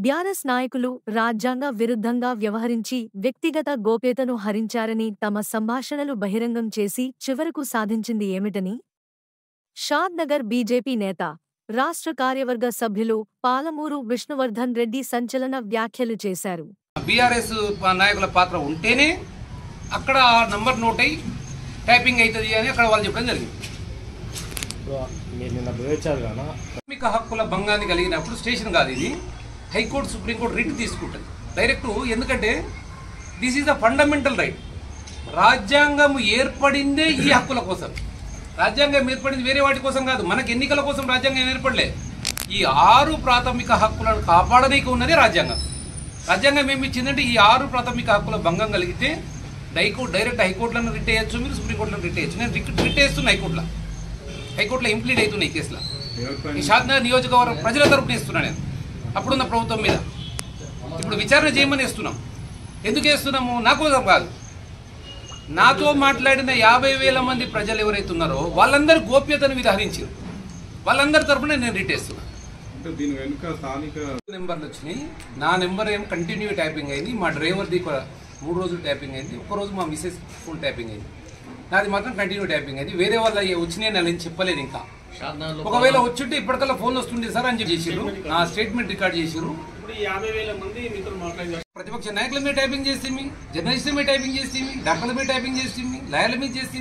BRS నాయకులు రాజ్యాంగ విరుద్ధంగా వ్యవహరించి వ్యక్తిగత గోప్యతను హరించారని తమ సంభాషణలు బహిరంగం చేసి చివరకు సాధించింది ఏమిటని షాద్నగర్ బీజేపీ నేత రాష్ట్ర కార్యవర్గ సభ్యులు పాలమూరు విష్ణువర్ధన్ రెడ్డి సంచలన వ్యాఖ్యలు చేశారు. బీఆర్ఎస్ నాయకుల పాత్ర ఉంటేనే అక్కడ నంబర్ నోట్ అయి టైపింగ్ అవుతుంది అని అక్కడ వాళ్ళు చెప్పడం జరిగింది. కార్మిక హక్కుల భంగాన్ని కలిగినప్పుడు స్టేషన్ కాదు ఇది, హైకోర్టు సుప్రీంకోర్టు రిట్ తీసుకుంటుంది డైరెక్ట్. ఎందుకంటే this is the fundamental right. రాజ్యాంగం ఏర్పడిందే ఈ హక్కుల కోసం. రాజ్యాంగం ఏర్పడింది వేరే వాటి కోసం కాదు, మనకు ఎన్నికల కోసం రాజ్యాంగం ఏర్పడలే. ఈ 6 ప్రాథమిక హక్కులను కాపాడనీకి ఉన్నది రాజ్యాంగం. రాజ్యాంగం ఏమి ఇచ్చిందంటే ఈ 6 ప్రాథమిక హక్కుల భంగం కలిగితే డైరెక్ట్ హైకోర్టులను రిట్ వేయచ్చు, మీరు సుప్రీంకోర్టులను రిట్ వేయచ్చు. నేను రిట్ వేస్తున్నా హైకోర్టులో ఇంప్లీడ్ అవుతున్నాయి కేసులో. ఈ షాద్నగర్ నియోజకవర్గం ప్రజల తరపున వేస్తున్నా నేను అప్పుడున్న ప్రభుత్వం మీద. ఇప్పుడు విచారణ చేయమని వేస్తున్నాం. ఎందుకు వేస్తున్నాము? నా కోసం కాదు, నాతో మాట్లాడిన 50,000 మంది ప్రజలు ఎవరైతే ఉన్నారో వాళ్ళందరూ గోప్యతను విధారించారు. వాళ్ళందరి తరపున నేను రిట్ వేస్తున్నా. నెంబర్లు వచ్చినాయి. నా నెంబర్ ఏం కంటిన్యూ టైపింగ్ అయింది, మా డ్రైవర్ది 3 రోజులు టైపింగ్ అయింది, ఒక్కరోజు మా మిస్సెస్ ఫుల్ టైపింగ్ అయింది. నాది మాత్రం కంటిన్యూ టైపింగ్ అయింది. వేరే వాళ్ళ వచ్చినాయి నేను చెప్పలేదు. ఇంకా ఒకవేళ వచ్చుంటే ఇప్పటికల్లా ఫోన్ వస్తుండే సార్ అని చేసిర్రు, నా స్టేట్మెంట్ రికార్డ్ చేసిర్రు. ప్రతిపక్ష నాయకుల మీద టైపింగ్ చేస్తే, జర్నలిస్టుల మీద టైపింగ్ చేస్తే, డాక్టర్ల మీద టైపింగ్ చేస్తే, లాయర్ల మీద చేస్తే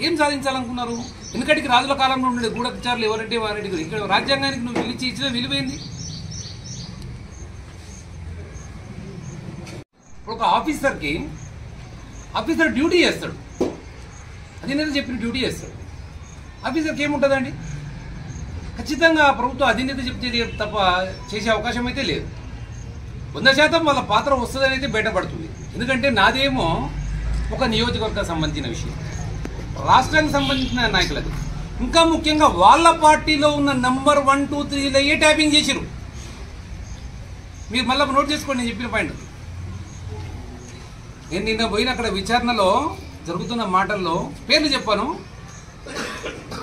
ఏం సాధించాలనుకున్నారు? ఎందుకంటే రాజుల కాలంలో ఉండే గూఢచారులు ఎవరంటే వారెడ్డి. ఇక్కడ రాజ్యాంగానికి నువ్వు పిలిచి ఇచ్చిన విలువైంది. ఒక ఆఫీసర్ డ్యూటీ చేస్తాడు, అది నేను చెప్పిన డ్యూటీ చేస్తాడు. ఆఫీసర్కి ఏముంటుందండి? ఖచ్చితంగా ప్రభుత్వం అధినేత చెప్తే తప్ప చేసే అవకాశం అయితే లేదు. 100% వాళ్ళ పాత్ర వస్తుందని అయితే బయటపడుతుంది. ఎందుకంటే నాదేమో ఒక నియోజకవర్గానికి సంబంధించిన విషయం, రాష్ట్రానికి సంబంధించిన నాయకులది. ఇంకా ముఖ్యంగా వాళ్ళ పార్టీలో ఉన్న నంబర్ 1, 2, 3 ట్యాపింగ్ చేసిరు. మీరు మళ్ళీ నోట్ చేసుకోండి నేను చెప్పిన పాయింట్. నేను నిన్న పోయిన అక్కడ విచారణలో జరుగుతున్న మాటల్లో పేర్లు చెప్పాను.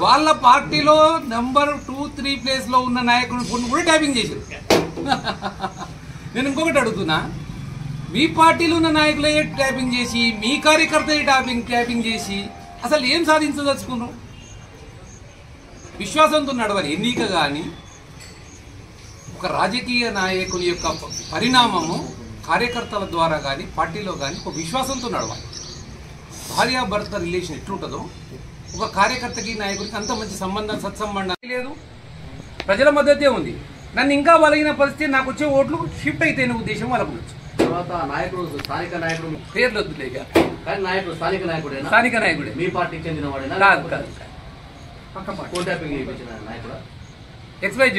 వాళ్ళ పార్టీలో నంబర్ 2, 3 ప్లేస్లో ఉన్న నాయకుడు కూడా ట్యాపింగ్ చేశారు. నేను ఇంకొకటి అడుగుతున్నా, మీ పార్టీలో ఉన్న నాయకులే ట్యాపింగ్ చేసి, మీ కార్యకర్తలే ట్యాపింగ్ చేసి అసలు ఏం సాధించదలుచుకున్నారు? విశ్వాసంతో నడవాలి. ఎన్నిక కానీ ఒక రాజకీయ నాయకుని యొక్క పరిణామము కార్యకర్తల ద్వారా కానీ పార్టీలో కానీ ఒక విశ్వాసంతో నడవాలి. భార్యాభర్త రిలేషన్ ఎట్లుంటుందో ఒక కార్యకర్తకి నాయకుడికి అంత మంచి సత్సంబంధం లేదు. ప్రజల మద్దతే ఉంది. నన్ను ఇంకా బలగిన పరిస్థితి నాకు వచ్చే ఓట్లు షిఫ్ట్ అయితే ఉద్దేశం వాళ్ళకు ఉండొచ్చు. తర్వాత నాయకుడు స్థానిక నాయకుడు పేర్లు వద్దులేక కానీ నాయకుడు స్థానిక నాయకుడే మీ పార్టీకి చెందిన వాడేనా? కాదు. XYZ.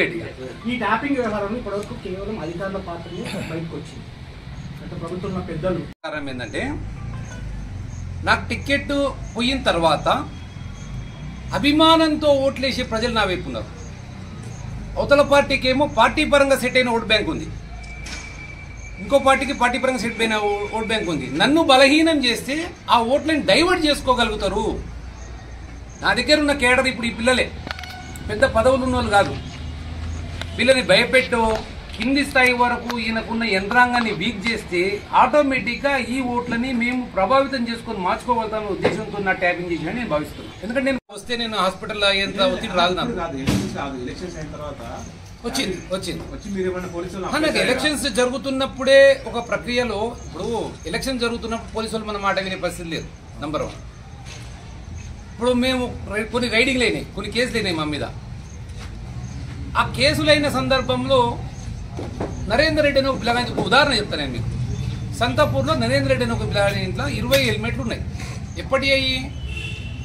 ఈ ట్యాపింగ్ వ్యవహారం ఇప్పటివరకు కేవలం అధికారుల పాత్రనే బయటకు వచ్చింది. అంటే ప్రభుత్వంలో పెద్దలు ఏంటంటే నాకు టికెట్ పోయిన తర్వాత అభిమానంతో ఓట్లేసే ప్రజలు నా వైపు ఉన్నారు. అవతల పార్టీకి ఏమో పార్టీ పరంగా సెట్ అయిన ఓట్ బ్యాంక్ ఉంది, ఇంకో పార్టీకి పార్టీ పరంగా సెట్ అయిన ఓట్ బ్యాంక్ ఉంది. నన్ను బలహీనం చేస్తే ఆ ఓట్లను డైవర్ట్ చేసుకోగలుగుతారు. నా దగ్గర ఉన్న కేడర్ ఇప్పుడు ఈ పిల్లలే, పెద్ద పదవులు ఉన్న వాళ్ళు కాదు. వీళ్ళని భయపెట్టో కింది స్థాయి వరకు ఈయనకున్న యంత్రాంగాన్ని వీక్ చేస్తే ఆటోమేటిక్గా ఈ ఓట్లని మేము ప్రభావితం చేసుకొని మార్చుకోగలుగుతామనే ఉద్దేశంతో నా ట్యాపింగ్ చేసిన నేను భావిస్తున్నాను. ఎందుకంటే నేను వస్తే నేను హాస్పిటల్ అయ్యేంత ఒత్తిడి రాదు నాకు. వచ్చింది ఎలక్షన్స్ జరుగుతున్నప్పుడే ఒక ప్రక్రియలో. ఇప్పుడు ఎలక్షన్ జరుగుతున్నప్పుడు పోలీసులు మన మాట వినే పరిస్థితి లేదు. నంబర్ 1. ఇప్పుడు మేము కొన్ని రైడింగ్లు అయినాయి, కొన్ని కేసులు అయినాయి మా మీద. ఆ కేసులైన సందర్భంలో నరేందర్ రెడ్డి అని ఒక పిల్లగాని ఒక ఉదాహరణ చెప్తాను నేను మీకు. సంతాపూర్లో నరేందర్ రెడ్డి అని ఒక పిల్లగాని ఇంట్లో 20 హెల్మెట్లు ఉన్నాయి. ఎప్పటి అయ్యి?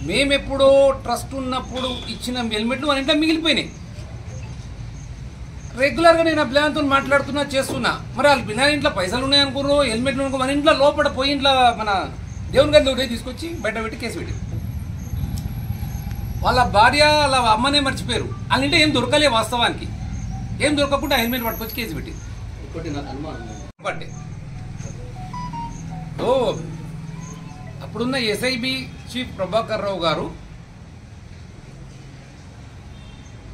మేమెప్పుడో ట్రస్ట్ ఉన్నప్పుడు ఇచ్చిన హెల్మెట్లు మన ఇంట్లో మిగిలిపోయినాయి. రెగ్యులర్గా నేను ఆ పిల్లగానితో మాట్లాడుతున్నా, చేస్తున్నా. మరి వాళ్ళ పిల్లగాని ఇంట్లో పైసలు ఉన్నాయనుకున్నారు, హెల్మెట్లు అనుకో. మన ఇంట్లో లోపల పోయి ఇంట్లో మన దేవుని గదిలో తీసుకొచ్చి బయట పెట్టి కేసు పెట్టి వాళ్ళ భార్య వాళ్ళ అమ్మనే మర్చిపోయారు. వాళ్ళ ఇంటే ఏం దొరకలే, వాస్తవానికి ఏం దొరకకుండా హెల్మెట్ పట్టుకొచ్చి కేసు పెట్టి అప్పుడున్న SIB చీఫ్ ప్రభాకర్ రావు గారు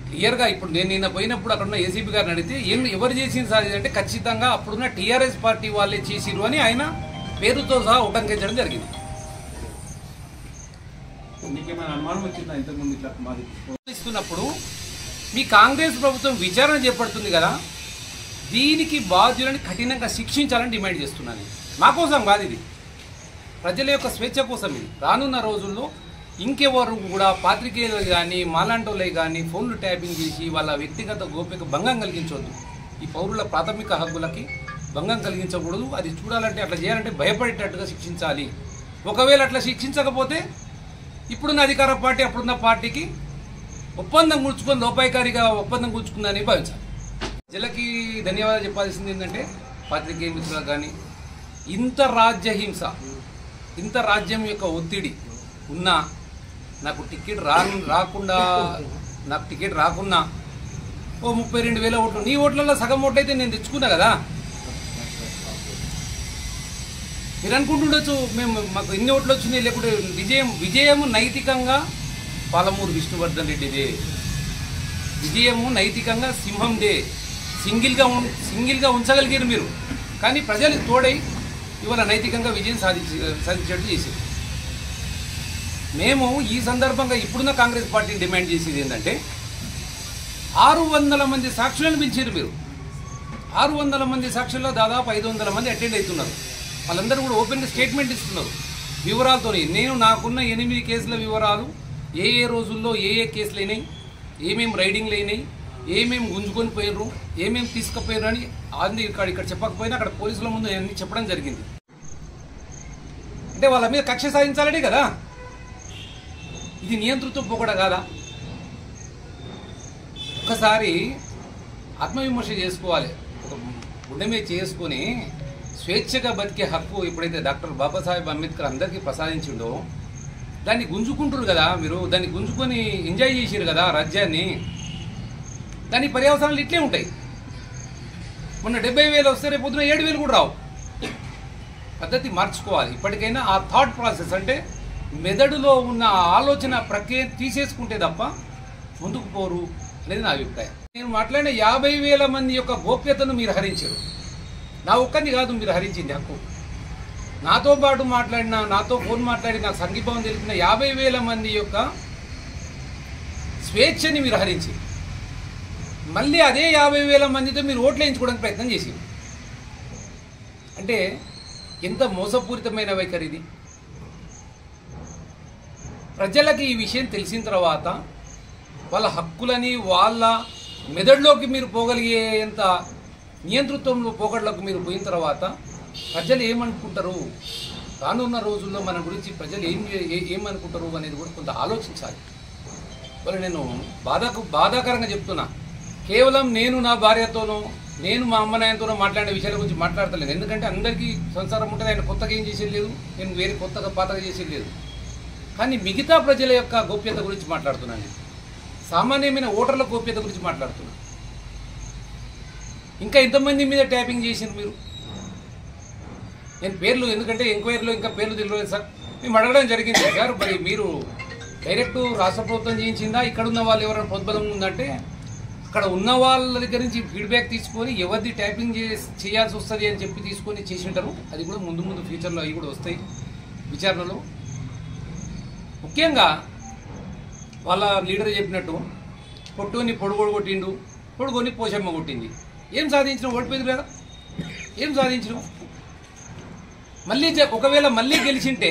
క్లియర్గా ఇప్పుడు నేను నిన్న పోయినప్పుడు అక్కడ ఉన్న ఏసీపీ గారిని అడిగితే ఎవరు చేసింది సార్ అంటే ఖచ్చితంగా అప్పుడున్న టీఆర్ఎస్ పార్టీ వాళ్ళే చేసిరు అని ఆయన పేరుతో సహా ఉటంకించడం జరిగింది. ఇస్తున్నప్పుడు మీ కాంగ్రెస్ ప్రభుత్వం విచారణ చేపడుతుంది కదా, దీనికి బాధ్యులను కఠినంగా శిక్షించాలని డిమాండ్ చేస్తున్నాను. మా కోసం కాదు, ఇది ప్రజల యొక్క స్వేచ్ఛ కోసం. ఇది రానున్న రోజుల్లో ఇంకెవరు కూడా పాత్రికేయులు కానీ మాలాంటోళ్ళే కానీ ఫోన్లు ట్యాపింగ్ చేసి వాళ్ళ వ్యక్తిగత గోప్యతకు భంగం కలిగించవద్దు. ఈ పౌరుల ప్రాథమిక హక్కులకి భంగం కలిగించకూడదు. అది చూడాలంటే అట్లా చేయాలంటే భయపడేటట్టుగా శిక్షించాలి. ఒకవేళ అట్లా శిక్షించకపోతే ఇప్పుడున్న అధికార పార్టీ అప్పుడున్న పార్టీకి ఒప్పందం కూర్చుకొని లోపాయికారిగా ఒప్పందం కూర్చుకుందని భావించాలి. ప్రజలకి ధన్యవాదాలు చెప్పాల్సింది ఏంటంటే పాత్రికేయ మిత్రులకు కానీ ఇంత రాజ్యహింస, ఇంత రాజ్యం యొక్క ఒత్తిడి ఉన్నా నాకు టికెట్ రాకున్నా ఓ 32,000 ఓట్లు, నీ ఓట్లలో సగం ఓట్లు అయితే నేను తెచ్చుకున్నా కదా. మీరు అనుకుంటుండొచ్చు మాకు ఎన్ని ఓట్లు వచ్చినాయి, లేకుంటే విజయము నైతికంగా పాలమూరు విష్ణువర్ధన్ రెడ్డిదే, విజయము నైతికంగా సింహందే, సింగిల్గా ఉంచగలిగారు మీరు. కానీ ప్రజలు తోడై ఇవాళ నైతికంగా విజయం సాధించేట్టు చేశారు. మేము ఈ సందర్భంగా ఇప్పుడున్న కాంగ్రెస్ పార్టీని డిమాండ్ చేసేది ఏంటంటే 600 మంది సాక్షులను పిలిచారు మీరు. 600 మంది సాక్షుల్లో దాదాపు 500 మంది అటెండ్ అవుతున్నారు. వాళ్ళందరూ కూడా ఓపెన్గా స్టేట్మెంట్ ఇస్తున్నారు వివరాలతో. నాకున్న 8 కేసుల వివరాలు, ఏ రోజుల్లో ఏ కేసులు అయినాయి, ఏమేమి రైడింగ్లు అయినాయి, ఏమేమి గుంజుకొని పోయారు, ఏమేమి తీసుకుపోయారు అని అది ఇక్కడ చెప్పకపోయినా అక్కడ పోలీసుల ముందు అన్నీ చెప్పడం జరిగింది. అంటే వాళ్ళ మీద కక్ష సాధించాలనే కదా. ఇది నియంతృత్వం పోకడా కాదా? ఒక్కసారి ఆత్మవిమర్శ చేసుకోవాలి. ఒక గుండె మీద చేసుకుని స్వేచ్ఛగా బతికే హక్కు ఎప్పుడైతే డాక్టర్ బాబాసాహెబ్ అంబేద్కర్ అందరికీ ప్రసాదించిండో దాన్ని గుంజుకుంటారు కదా మీరు. దాన్ని గుంజుకొని ఎంజాయ్ చేసారు కదా రాజ్యాన్ని. దాని పర్యవసానాలు ఇట్లే ఉంటాయి. మొన్న 70,000 వస్తే రేపు పొద్దున 7,000 కూడా రావు. పద్ధతి మార్చుకోవాలి. ఇప్పటికైనా ఆ థాట్ ప్రాసెస్ అంటే మెదడులో ఉన్న ఆలోచన ప్రక్రియ తీసేసుకుంటే తప్ప ముందుకు పోరు అనేది నా అభిప్రాయం. నేను మాట్లాడిన 50,000 మంది యొక్క గోప్యతను మీరు హరించారు. నా ఒక్కరిని కాదు మీరు హరించింది హక్కు. నాతో పాటు మాట్లాడిన, నాతో ఫోన్ మాట్లాడి నాకు సంఘీభావం తెలిపిన 50,000 మంది యొక్క స్వేచ్ఛని మీరు హరించి మళ్ళీ అదే 50,000 మందితో మీరు ఓట్లు వేయించుకోవడానికి ప్రయత్నం చేసింది. అంటే ఎంత మోసపూరితమైన వైఖరి ఇది. ప్రజలకి ఈ విషయం తెలిసిన తర్వాత వాళ్ళ హక్కులని వాళ్ళ మెదడులోకి మీరు పోగలిగేంత నియంతృత్వంలో పోకడలకు మీరు పోయిన తర్వాత ప్రజలు ఏమనుకుంటారు, రానున్న రోజుల్లో మన గురించి ప్రజలు ఏమనుకుంటారు అనేది కూడా కొంత ఆలోచించాలి. వాళ్ళు నేను బాధాకరంగా చెప్తున్నా. కేవలం నేను నా భార్యతోనో నేను మా అమ్మ నాయనతోనో మాట్లాడే విషయాల గురించి మాట్లాడతలేదు. ఎందుకంటే అందరికీ సంసారం ఉంటుంది. ఆయన కొత్తగా ఏం చేసేది లేదు, నేను వేరే కొత్తగా పాతగా చేసేది లేదు. కానీ మిగతా ప్రజల యొక్క గోప్యత గురించి మాట్లాడుతున్నాను. సామాన్యమైన ఓటర్ల గోప్యత గురించి మాట్లాడుతున్నాను. ఇంకా ఎంతమంది మీద ట్యాపింగ్ చేసింది మీరు? నేను పేర్లు, ఎందుకంటే ఎంక్వైరీలో ఇంకా పేర్లు తెలియలేదు సార్. మేము అడగడం జరిగింది సార్, మరి మీరు డైరెక్ట్ రాష్ట్ర ప్రభుత్వం చేయించిందా, ఇక్కడ ఉన్న వాళ్ళు ఎవరైనా ప్రోద్బలం ఉందంటే అక్కడ ఉన్న వాళ్ళ దగ్గర నుంచి ఫీడ్బ్యాక్ తీసుకొని ఎవరిది ట్యాపింగ్ చేయాల్సి వస్తుంది అని చెప్పి తీసుకొని చేసి ఉంటారు. అది కూడా ముందు ఫ్యూచర్లో అవి కూడా వస్తాయి విచారణలో. ముఖ్యంగా వాళ్ళ లీడర్ చెప్పినట్టు పొట్టుని పొడుగోడు కొట్టిండు, పొడుగొని పోషమ్మ కొట్టింది. ఏం సాధించినావు? ఓడిపోయింది కదా, ఏం సాధించినావు? మళ్ళీ ఒకవేళ మళ్ళీ గెలిచింటే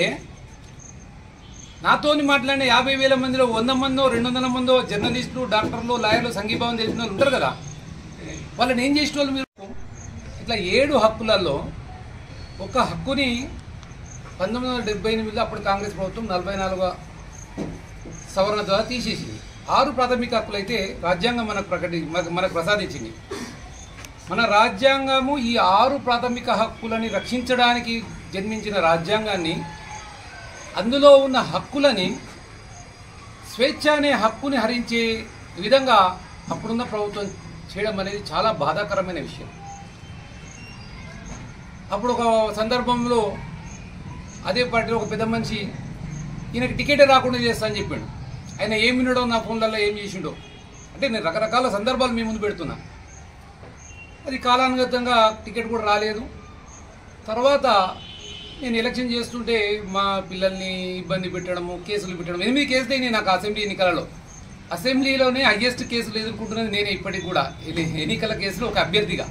నాతోని మాట్లాడిన 50,000 మందిలో 100 మందో 200 మందో జర్నలిస్టులు, డాక్టర్లు, లాయర్లు, సంఘీభావం తెలిసిన వాళ్ళు ఉంటారు కదా. వాళ్ళని ఏం చేసిన వాళ్ళు మీరు? ఇట్లా 7 హక్కులలో ఒక హక్కుని 1978లో అప్పుడు కాంగ్రెస్ ప్రభుత్వం 44వ సవరణ ద్వారా తీసేసింది. 6 ప్రాథమిక హక్కులు అయితే రాజ్యాంగం మనకు ప్రసాదించింది. మన రాజ్యాంగము ఈ 6 ప్రాథమిక హక్కులని రక్షించడానికి జన్మించిన రాజ్యాంగాన్ని, అందులో ఉన్న హక్కులని, స్వేచ్ఛ అనే హక్కుని హరించే విధంగా అప్పుడున్న ప్రభుత్వం చేయడం అనేది చాలా బాధాకరమైన విషయం. అప్పుడు ఒక సందర్భంలో అదే పార్టీలో ఒక పెద్ద మనిషి ఈయనకి టికెటే రాకుండా చేస్తా అని చెప్పాడు. ఆయన ఏం వినడో, నా ఫోన్లలో ఏం చేసిండో అంటే నేను రకరకాల సందర్భాలు మీ ముందు పెడుతున్నా. అది కాలానుగతంగా టికెట్ కూడా రాలేదు. తర్వాత నేను ఎలక్షన్ చేస్తుంటే మా పిల్లల్ని ఇబ్బంది పెట్టడము, కేసులు పెట్టడం, 8 కేసులు అయినాయి నాకు అసెంబ్లీ ఎన్నికలలో. అసెంబ్లీలోనే హైయెస్ట్ కేసులు ఎదుర్కొంటున్నది నేనే ఇప్పటికి కూడా, ఎన్నికల కేసులో ఒక అభ్యర్థిగా.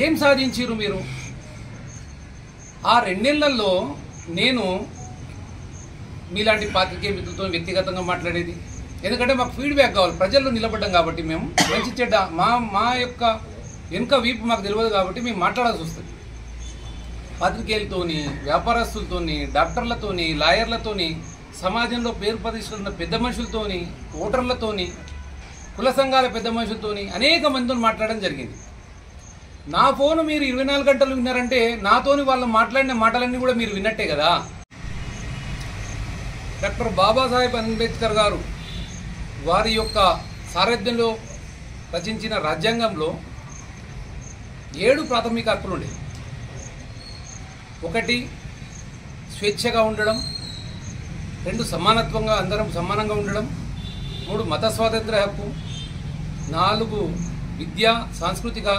ఏం సాధించారు మీరు? ఆ 2 నెలల్లో నేను మీలాంటి పాత్రికేయ మిత్రులతో వ్యక్తిగతంగా మాట్లాడేది, ఎందుకంటే మాకు ఫీడ్బ్యాక్ కావాలి, ప్రజల్లో నిలబడ్డాం కాబట్టి మేము మంచి చెడ్డ మా యొక్క వెనుక వీపు మాకు తెలియదు కాబట్టి మేము మాట్లాడాల్సి వస్తుంది. పాత్రికేయులతోని, వ్యాపారస్తులతోని, డాక్టర్లతోని, లాయర్లతోని, సమాజంలో పేరు ప్రతిష్టలున్న పెద్ద మనుషులతోని, ఓటర్లతోని, కుల సంఘాల పెద్ద మనుషులతోని అనేక మందితో మాట్లాడడం జరిగింది. నా ఫోను మీరు 24 గంటలు విన్నారంటే నాతోని వాళ్ళు మాట్లాడిన మాటలన్నీ కూడా మీరు విన్నట్టే కదా. డాక్టర్ బాబాసాహెబ్ అంబేద్కర్ గారు వారి యొక్క సారథ్యంలో రచించిన రాజ్యాంగంలో 7 ప్రాథమిక హక్కులు ఉండేవి. 1 స్వేచ్ఛగా ఉండడం, 2 సమానత్వంగా అందరం సమానంగా ఉండడం, 3 మత స్వాతంత్ర్య హక్కు, 4 విద్యా సాంస్కృతిక